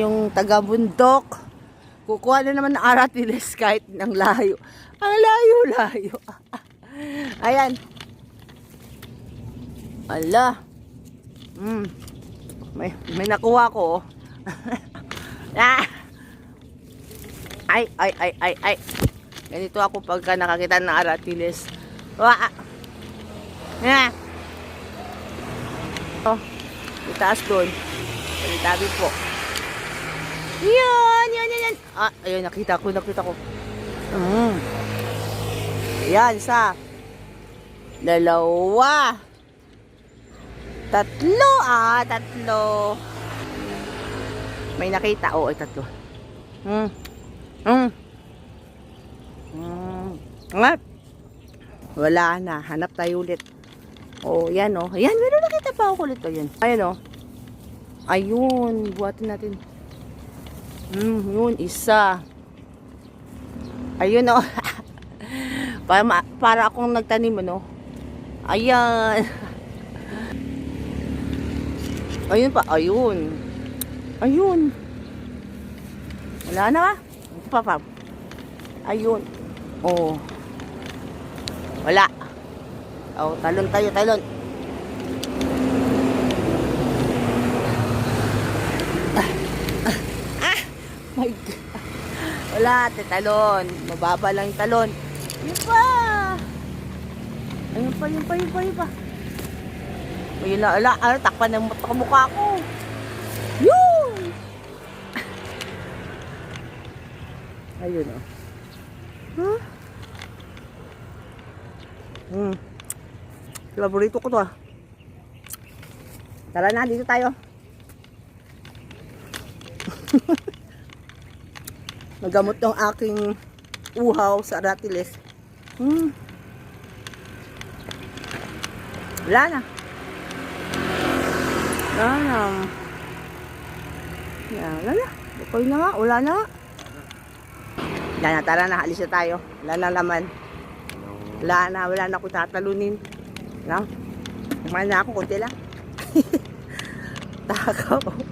Yung taga-bundok, kukuha na naman ng aratiles kahit ng layo. Ang layo-layo. Ayan. Ala. May nakuha ko. Ah. Ay. Ganito ako pagka nakakita ng aratiles. Wah. Oh, itaas doon. Tabi po. Yan. Ayun, nakita ko. Yan, isa. Dalawa. Tatlo. May nakita. Ay, tatlo. Wala na. Hanap tayo ulit. Yan. Ayan, meron nakita pa ako ulit. Ayan. Ayun, buhatin natin. Yun, isa. Ayun, para akong nagtanim, Ayan. Ayun pa, ayun. Wala na ba? Ito pa. Ayun. Wala. Talon tayo. My God. Wala, talon. Mababa lang yung talon. Yun pa. Ayun pa. Ayun na, takpan ng mukha ko. Yun! Ayun, Paborito ko to, Tara na, dito tayo. Nagamot ng aking uhaw sa aratiles. Wala na. Wala na. Tara na, alis na tayo. Wala na naman. Wala na ako tatalunin. Kumain na ako, konti lang. Takaw.